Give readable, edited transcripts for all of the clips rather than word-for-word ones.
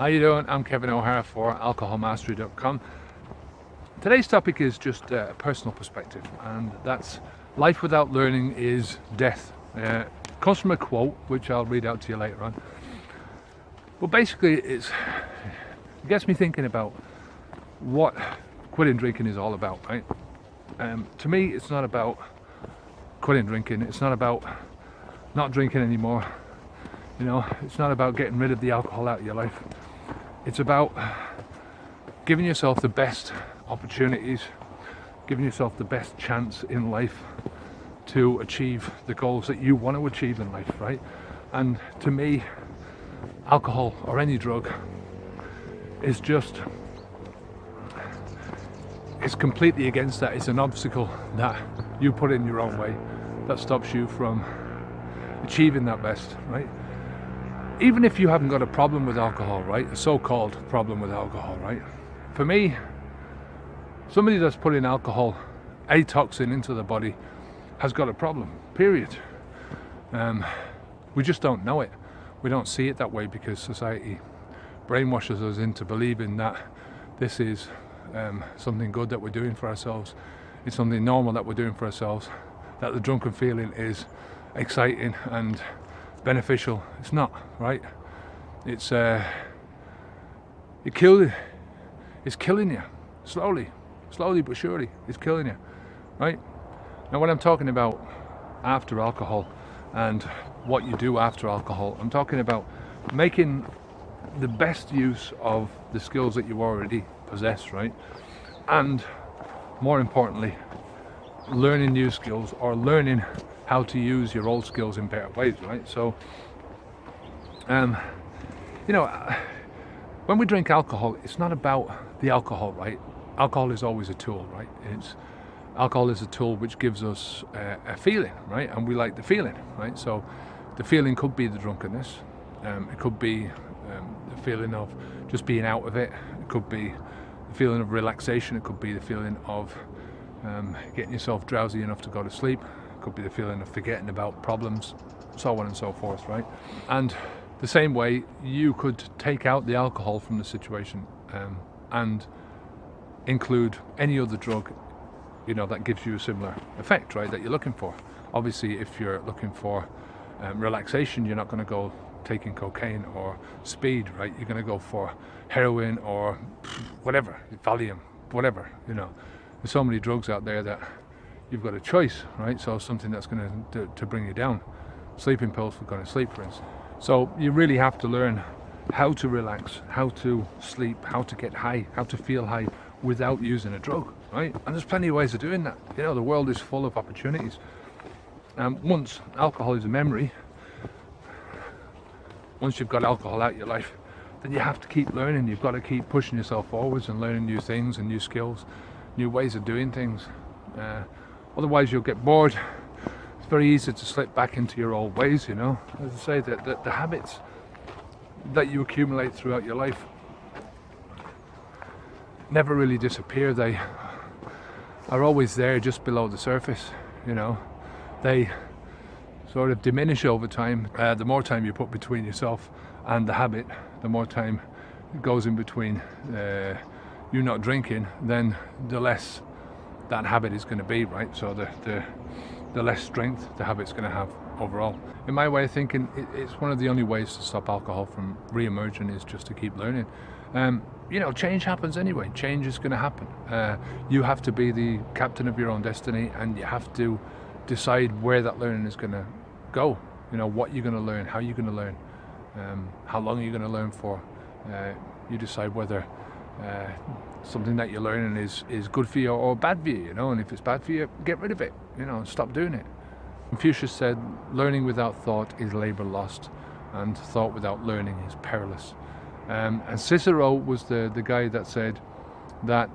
How you doing? I'm Kevin O'Hara for alcoholmastery.com. Today's topic is just a personal perspective, and that's life without learning is death. Comes from a quote which I'll read out to you later on. But basically it gets me thinking about what quitting drinking is all about, right? To me, it's not about quitting drinking. It's not about not drinking anymore. It's not about getting rid of the alcohol out of your life. It's about giving yourself the best opportunities, giving yourself the best chance in life to achieve the goals that you want to achieve in life, right? And to me, alcohol or any drug is it's completely against that. It's an obstacle that you put in your own way that stops you from achieving that best, right? Even if you haven't got a problem with alcohol, right? A so-called problem with alcohol, right? For me, somebody that's putting alcohol, a toxin into the body, has got a problem, period. We just don't know it. We don't see it that way because society brainwashes us into believing that this is something good that we're doing for ourselves. It's something normal that we're doing for ourselves, that the drunken feeling is exciting and beneficial. It's not, right? It's killing you slowly but surely. It's killing you, right? Now, when I'm talking about after alcohol and what you do after alcohol, I'm talking about making the best use of the skills that you already possess, right? And more importantly, learning new skills or learning how to use your old skills in better ways, right? So, when we drink alcohol, it's not about the alcohol, right? Alcohol is always a tool, right? Alcohol is a tool which gives us a feeling, right? And we like the feeling, right? So the feeling could be the drunkenness. It could be the feeling of just being out of it. It could be the feeling of relaxation. It could be the feeling of getting yourself drowsy enough to go to sleep. It could be the feeling of forgetting about problems, so on and so forth, right? And the same way, you could take out the alcohol from the situation and include any other drug, that gives you a similar effect, right, that you're looking for. Obviously, if you're looking for relaxation, you're not going to go taking cocaine or speed, right? You're going to go for heroin or whatever, Valium, whatever, There's so many drugs out there that you've got a choice, right? So something that's going to bring you down. Sleeping pills for going to sleep, for instance. So you really have to learn how to relax, how to sleep, how to get high, how to feel high without using a drug, right? And there's plenty of ways of doing that. The world is full of opportunities. Once alcohol is a memory, once you've got alcohol out of your life, then you have to keep learning. You've got to keep pushing yourself forwards and learning new things and new skills, new ways of doing things. Otherwise you'll get bored. It's very easy to slip back into your old ways, As I say, the habits that you accumulate throughout your life never really disappear. They are always there just below the surface, They sort of diminish over time. The more time you put between yourself and the habit, the more time it goes in between you not drinking, then the less that habit is going to be, right? So the less strength the habit's going to have overall. In my way of thinking, it's one of the only ways to stop alcohol from re-emerging is just to keep learning. Change happens anyway. Change is going to happen. You have to be the captain of your own destiny, and you have to decide where that learning is going to go. What you're going to learn, how you're going to learn, how long you're going to learn for. You decide whether something that you're learning is good for you or bad for you, and if it's bad for you, get rid of it, and stop doing it. Confucius said, learning without thought is labor lost, and thought without learning is perilous. And Cicero was the guy that said that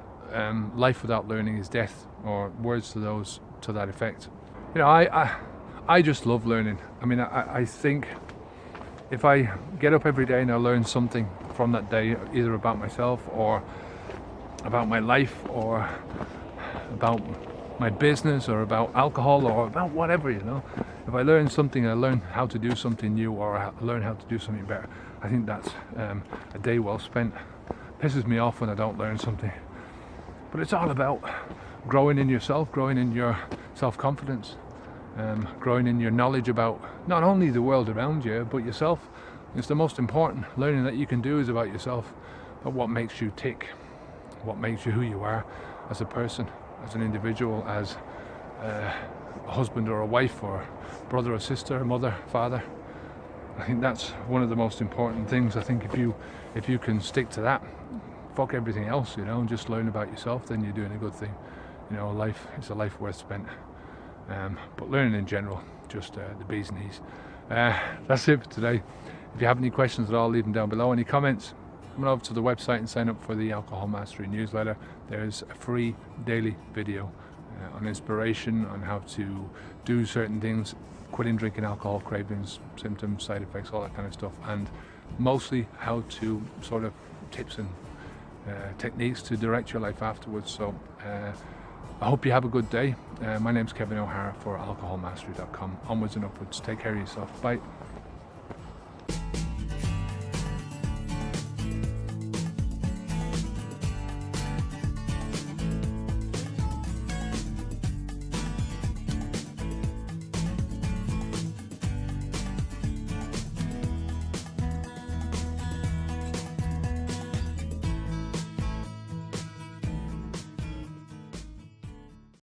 life without learning is death, or words to that effect. I just love learning. I think if I get up every day and I learn something from that day, either about myself or about my life or about my business or about alcohol or about whatever, you know. If I learn something, I learn how to do something new, or I learn how to do something better. I think that's a day well spent. Pisses me off when I don't learn something. But it's all about growing in yourself, growing in your self-confidence, growing in your knowledge about not only the world around you, but yourself. It's the most important learning that you can do is about yourself, about what makes you tick, what makes you who you are as a person, as an individual, as a husband or a wife or brother or sister, mother, father. I think that's one of the most important things. I think if you can stick to that, fuck everything else, you know, and just learn about yourself, then you're doing a good thing. You know, life is a life worth spent. But learning in general, just the bees knees. That's it for today. If you have any questions at all, leave them down below. Any comments, come over to the website and sign up for the Alcohol Mastery newsletter. There's a free daily video on inspiration, on how to do certain things, quitting drinking alcohol, cravings, symptoms, side effects, all that kind of stuff, and mostly how to sort of tips and techniques to direct your life afterwards. So I hope you have a good day. My name's Kevin O'Hara for alcoholmastery.com. Onwards and upwards. Take care of yourself. Bye.